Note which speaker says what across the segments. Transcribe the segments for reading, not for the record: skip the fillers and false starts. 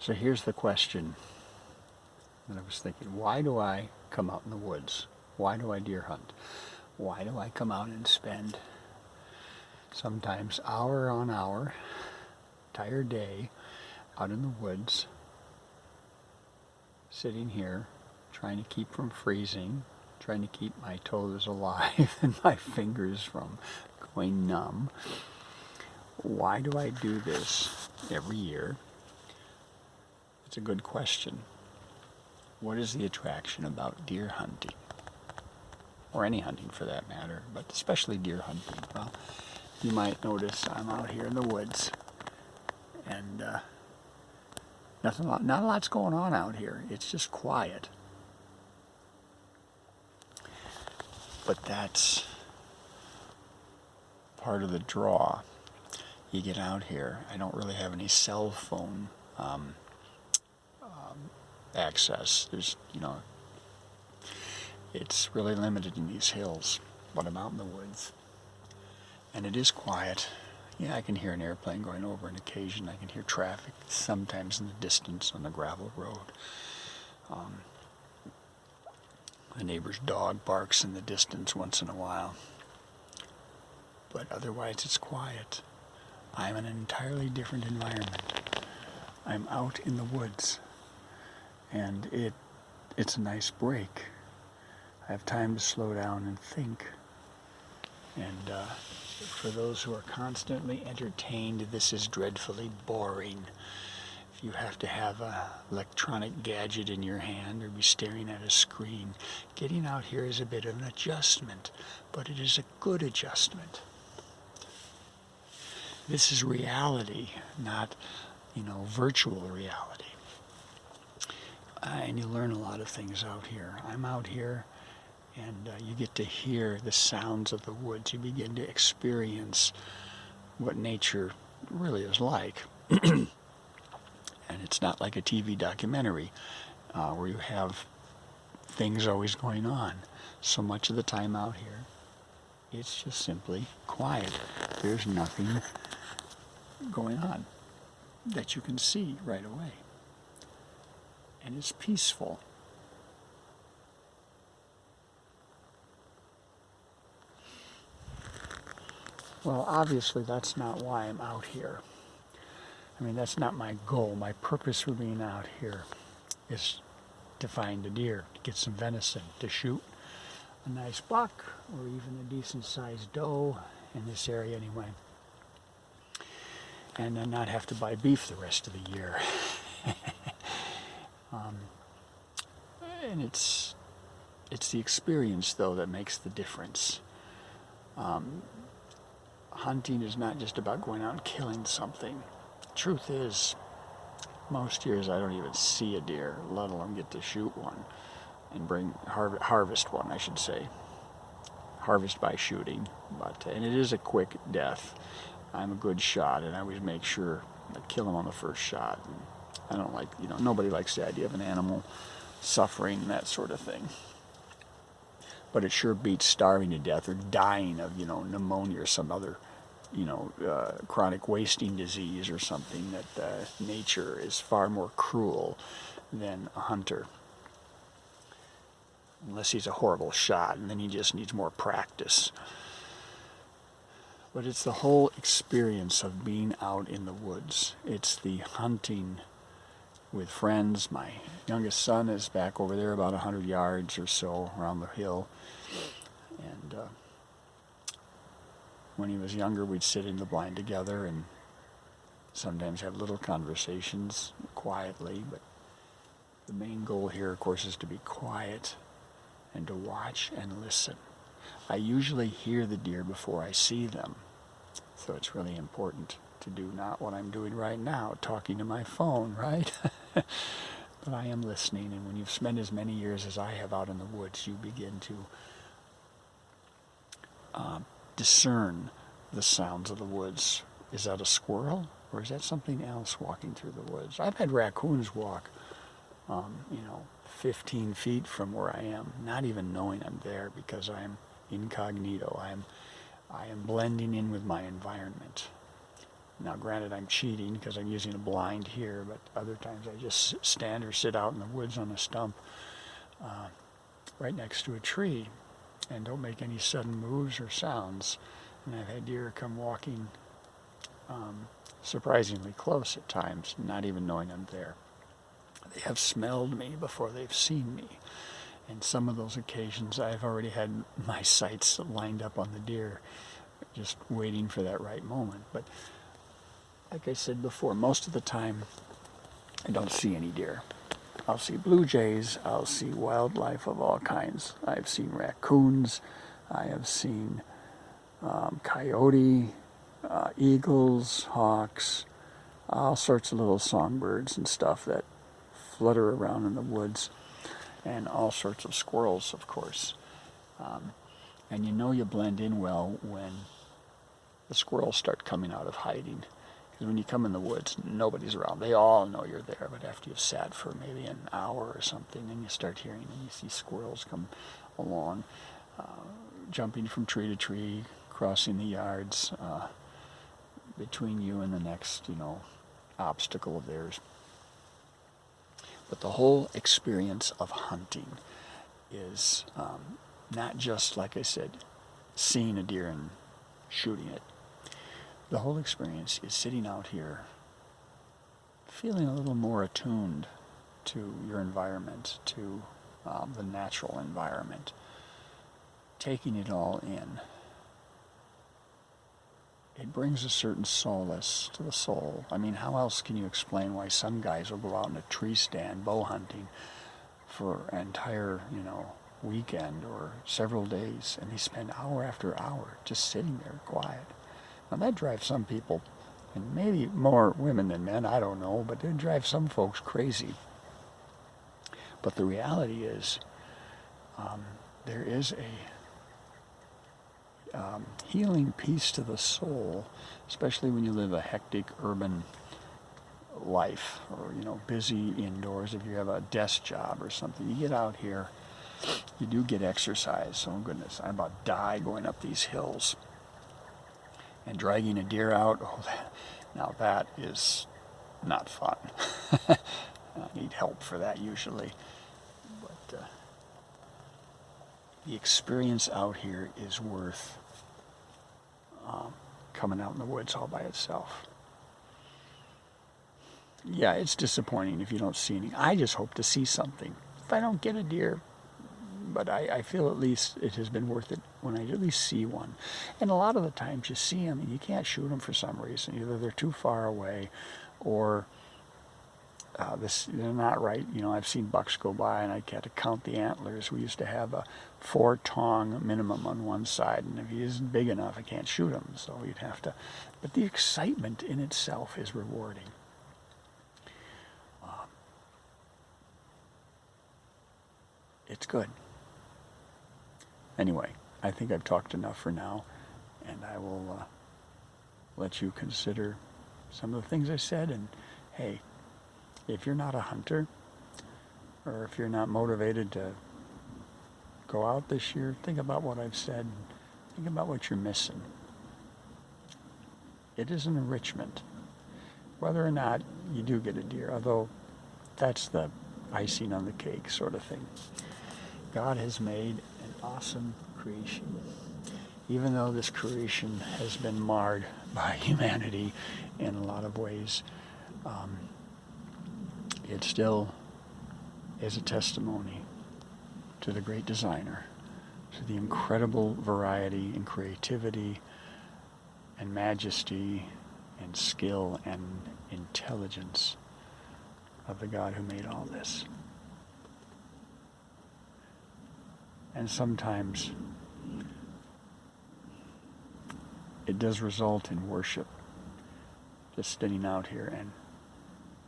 Speaker 1: So here's the question that I was thinking. Why do I come out in the woods? Why do I deer hunt? Why do I come out and spend sometimes hour on hour, entire day, out in the woods, sitting here, trying to keep from freezing, trying to keep my toes alive and my fingers from going numb? Why do I do this every year? It's a good question. What is the attraction about deer hunting? Or any hunting for that matter, but especially deer hunting. Well, you might notice I'm out here in the woods, and not a lot's going on out here. It's just quiet. But that's part of the draw. You get out here. I don't really have any cell phone access. It's really limited in these hills, but I'm out in the woods, and it is quiet. Yeah, I can hear an airplane going over on occasion. I can hear traffic sometimes in the distance on the gravel road. The neighbor's dog barks in the distance once in a while, but otherwise it's quiet. I'm in an entirely different environment. I'm out in the woods, and it's a nice break. I have time to slow down and think. And for those who are constantly entertained, this is dreadfully boring. If you have to have an electronic gadget in your hand or be staring at a screen, getting out here is a bit of an adjustment, but it is a good adjustment. This is reality, not, virtual reality. And you learn a lot of things out here. I'm out here, and you get to hear the sounds of the woods. You begin to experience what nature really is like. And it's not like a TV documentary where you have things always going on. So much of the time out here, it's just simply quiet. There's nothing going on that you can see right away. And it's peaceful. Well, obviously that's not why I'm out here. I mean, that's not my goal. My purpose for being out here is to find a deer, to get some venison, to shoot a nice buck or even a decent sized doe in this area anyway. And then not have to buy beef the rest of the year. And it's the experience, though, that makes the difference. Hunting is not just about going out and killing something. Truth is, most years I don't even see a deer, let alone get to shoot one and harvest one, I should say. Harvest by shooting, and it is a quick death. I'm a good shot, and I always make sure I kill him on the first shot. And I don't like, nobody likes the idea of an animal suffering, that sort of thing. But it sure beats starving to death or dying of, pneumonia or some other, chronic wasting disease or something. That nature is far more cruel than a hunter. Unless he's a horrible shot, and then he just needs more practice. But it's the whole experience of being out in the woods. It's the hunting with friends. My youngest son is back over there about 100 yards or so around the hill. And when he was younger, we'd sit in the blind together and sometimes have little conversations quietly. But the main goal here, of course, is to be quiet and to watch and listen. I usually hear the deer before I see them. So it's really important to do not what I'm doing right now, talking to my phone, right? But I am listening, and when you've spent as many years as I have out in the woods, you begin to discern the sounds of the woods. Is that a squirrel, or is that something else walking through the woods? I've had raccoons walk, 15 feet from where I am, not even knowing I'm there because I'm incognito. I am blending in with my environment. Now, granted, I'm cheating because I'm using a blind here, but other times I just stand or sit out in the woods on a stump right next to a tree and don't make any sudden moves or sounds. And I've had deer come walking surprisingly close at times, not even knowing I'm there. They have smelled me before they've seen me. And some of those occasions I've already had my sights lined up on the deer, just waiting for that right moment. But like I said before, most of the time I don't see any deer. I'll see blue jays, I'll see wildlife of all kinds. I've seen raccoons, I have seen coyote, eagles, hawks, all sorts of little songbirds and stuff that flutter around in the woods, and all sorts of squirrels, of course. And you know you blend in well when the squirrels start coming out of hiding. Because when you come in the woods, nobody's around. They all know you're there, but after you've sat for maybe an hour or something, then you start hearing and you see squirrels come along, jumping from tree to tree, crossing the yards between you and the next, obstacle of theirs. But the whole experience of hunting is not just, like I said, seeing a deer and shooting it. The whole experience is sitting out here, feeling a little more attuned to your environment, to the natural environment, taking it all in. It brings a certain solace to the soul. I mean, how else can you explain why some guys will go out in a tree stand bow hunting for an entire, weekend or several days, and they spend hour after hour just sitting there quiet? Now that drives some people, and maybe more women than men, I don't know, but it drives some folks crazy. But the reality is, there is a healing peace to the soul, especially when you live a hectic urban life, or busy indoors. If you have a desk job or something, you get out here, you do get exercise. Oh goodness, I about die going up these hills and dragging a deer out. Now that is not fun. I need help for that usually, but the experience out here is worth coming out in the woods all by itself. Yeah, it's disappointing if you don't see any. I just hope to see something. If I don't get a deer, but I feel at least it has been worth it when I at least see one. And a lot of the times you see them and you can't shoot them for some reason. Either they're too far away, or they're not right. I've seen bucks go by and I had to count the antlers. We used to have a 4-tong minimum on one side, and if he isn't big enough, I can't shoot him. So you'd have to. But the excitement in itself is rewarding. It's good. Anyway, I think I've talked enough for now, and I will let you consider some of the things I said. And hey, if you're not a hunter, or if you're not motivated to go out this year, think about what I've said. Think about what you're missing. It is an enrichment, whether or not you do get a deer, although that's the icing on the cake sort of thing. God has made an awesome creation. Even though this creation has been marred by humanity in a lot of ways, it still is a testimony to the great designer, to the incredible variety and creativity and majesty and skill and intelligence of the God who made all this. And sometimes it does result in worship, just sitting out here and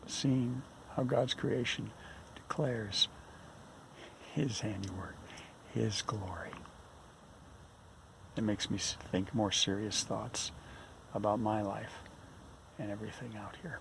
Speaker 1: seeing how God's creation declares His handiwork, His glory. It makes me think more serious thoughts about my life and everything out here.